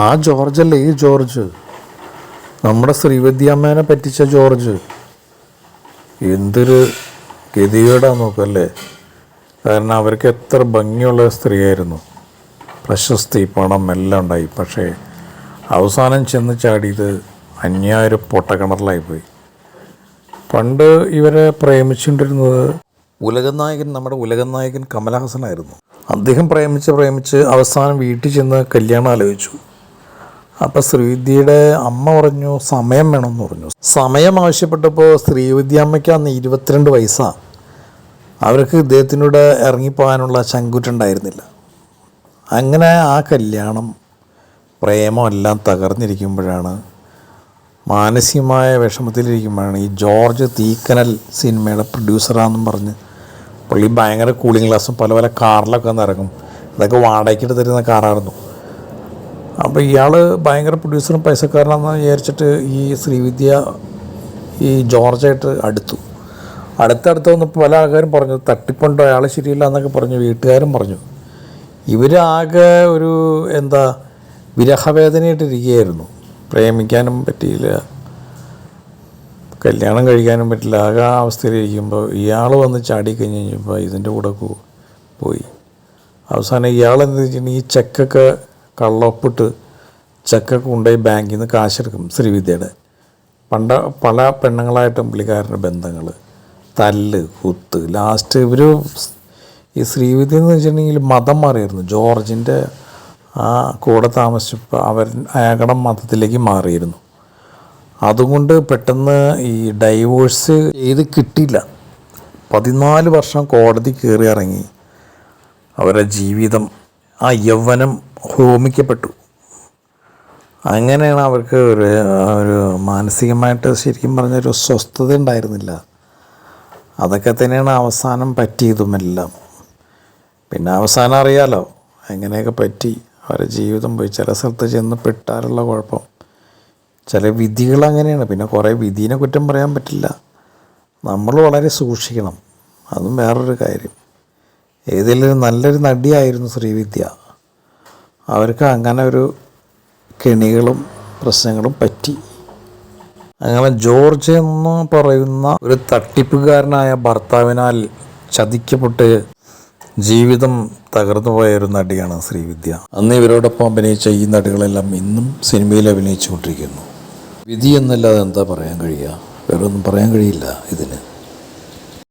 ആ ജോർജല്ലേ ഈ ജോർജ്, നമ്മുടെ ശ്രീവിദ്യാമ്മേനെ പറ്റിച്ച ജോർജ്. എന്തൊരു ഗതികേടാ നോക്കല്ലേ. കാരണം അവർക്ക് എത്ര ഭംഗിയുള്ള സ്ത്രീയായിരുന്നു, പ്രശസ്തി, പണം എല്ലാം ഉണ്ടായി. പക്ഷേ അവസാനം ചെന്ന് ചാടിയത് അന്യായൊരു പൊട്ടക്കിണറിലായിപ്പോയി. പണ്ട് ഇവരെ പ്രേമിച്ചുകൊണ്ടിരുന്നത് ഉലകനായകൻ, നമ്മുടെ ഉലകനായകൻ കമലഹാസനായിരുന്നു. അദ്ദേഹം പ്രേമിച്ച് അവസാനം വീട്ടിൽ ചെന്ന് കല്യാണം ആലോചിച്ചു. അപ്പോൾ ശ്രീവിദ്യയുടെ അമ്മ പറഞ്ഞു സമയം വേണമെന്ന് പറഞ്ഞു. സമയം ആവശ്യപ്പെട്ടപ്പോൾ ശ്രീവിദ്യാമ്മയ്ക്ക് അന്ന് 22 വയസ്സാണ്. അവർക്ക് ഇദ്ദേഹത്തിനൂടെ ഇറങ്ങിപ്പോകാനുള്ള ചങ്കൂറ്റുണ്ടായിരുന്നില്ല. അങ്ങനെ ആ കല്യാണം, പ്രേമം എല്ലാം തകർന്നിരിക്കുമ്പോഴാണ്, മാനസികമായ വിഷമത്തിലിരിക്കുമ്പോഴാണ് ഈ ജോർജ് തീക്കനൽ സിനിമയുടെ പ്രൊഡ്യൂസറാണെന്നും പറഞ്ഞ് പുള്ളി ഭയങ്കര കൂളിംഗ് ഗ്ലാസും പല പല കാറിലൊക്കെ ഒന്ന് ഇറങ്ങും. ഇതൊക്കെ വാടകയ്ക്കിട്ട് തരുന്ന കാറായിരുന്നു. അപ്പോൾ ഇയാൾ ഭയങ്കര പ്രൊഡ്യൂസറും പൈസക്കാരനാണെന്ന് വിചാരിച്ചിട്ട് ഈ ശ്രീവിദ്യ ഈ ജോർജായിട്ട് അടുത്തടുത്ത് വന്നപ്പോൾ പല ആൾക്കാരും പറഞ്ഞു തട്ടിപ്പുണ്ടോ, അയാൾ ശരിയില്ല എന്നൊക്കെ പറഞ്ഞു. വീട്ടുകാരും പറഞ്ഞു. ഇവരാകെ ഒരു വിരഹവേദനയായിട്ടിരിക്കുകയായിരുന്നു. പ്രേമിക്കാനും പറ്റിയില്ല, കല്യാണം കഴിക്കാനും പറ്റില്ല. ആകെ ആ അവസ്ഥയിലിരിക്കുമ്പോൾ ഇയാൾ വന്ന് ചാടിക്കഴിഞ്ഞ് കഴിഞ്ഞപ്പോൾ ഇതിൻ്റെ കൂടെ പോയി. അവസാനം ഇയാൾ എന്താ വെച്ചിട്ടുണ്ടെങ്കിൽ ഈ ചെക്കൊക്കെ കള്ളൊപ്പിട്ട് ചെക്കൊക്കെ കൊണ്ടുപോയി ബാങ്കിൽ നിന്ന് കാശെടുക്കും. ശ്രീവിദ്യയുടെ പല പെണ്ണുങ്ങളായിട്ടും പുള്ളിക്കാരുടെ ബന്ധങ്ങൾ, തല്ല് കുത്ത്. ലാസ്റ്റ് ഇവർ ഈ ശ്രീവിദ്യ എന്ന് വെച്ചിട്ടുണ്ടെങ്കിൽ മതം മാറിയായിരുന്നു. ജോർജിൻ്റെ ആ കൂടെ താമസിച്ചപ്പോൾ അയാളുടെ മതത്തിലേക്ക് മാറിയിരുന്നു. അതുകൊണ്ട് പെട്ടെന്ന് ഈ ഡൈവോഴ്സ് ചെയ്ത് കിട്ടിയില്ല. 14 വർഷം കോടതി കയറി ഇറങ്ങി. അവരുടെ ജീവിതം, ആ യൗവനം ഹോമിക്കപ്പെട്ടു. അങ്ങനെയാണ് അവർക്ക് ഒരു മാനസികമായിട്ട് ശരിക്കും പറഞ്ഞൊരു സ്വസ്ഥത ഉണ്ടായിരുന്നില്ല. അതൊക്കെ തന്നെയാണ് അവസാനം പറ്റിയതുമെല്ലാം. പിന്നെ അവസാനം അറിയാലോ എങ്ങനെയൊക്കെ പറ്റി അവരുടെ ജീവിതം പോയി. ചില സ്ഥലത്ത് ചെന്ന് പെട്ടാലുള്ള കുഴപ്പം, ചില വിധികൾ അങ്ങനെയാണ്. പിന്നെ കുറേ വിധീനെ കുറ്റം പറയാൻ പറ്റില്ല. നമ്മൾ വളരെ സൂക്ഷിക്കണം, അതും വേറൊരു കാര്യം. ഏതെങ്കിലും നല്ലൊരു നടിയായിരുന്നു ശ്രീവിദ്യ. അവർക്ക് അങ്ങനെ ഒരു കെണികളും പ്രശ്നങ്ങളും പറ്റി. അങ്ങനെ ജോർജ് എന്ന് പറയുന്ന ഒരു തട്ടിപ്പുകാരനായ ഭർത്താവിനാൽ ചതിക്കപ്പെട്ട് ജീവിതം തകർന്നു പോയൊരു നടിയാണ് ശ്രീവിദ്യ. അന്ന് ഇവരോടൊപ്പം അഭിനയിച്ച ഈ നടികളെല്ലാം ഇന്നും സിനിമയിൽ അഭിനയിച്ചുകൊണ്ടിരിക്കുന്നു. വിധി എന്നല്ലാതെ എന്താ പറയാൻ കഴിയുക? വേറൊന്നും പറയാൻ കഴിയില്ല ഇതിന്.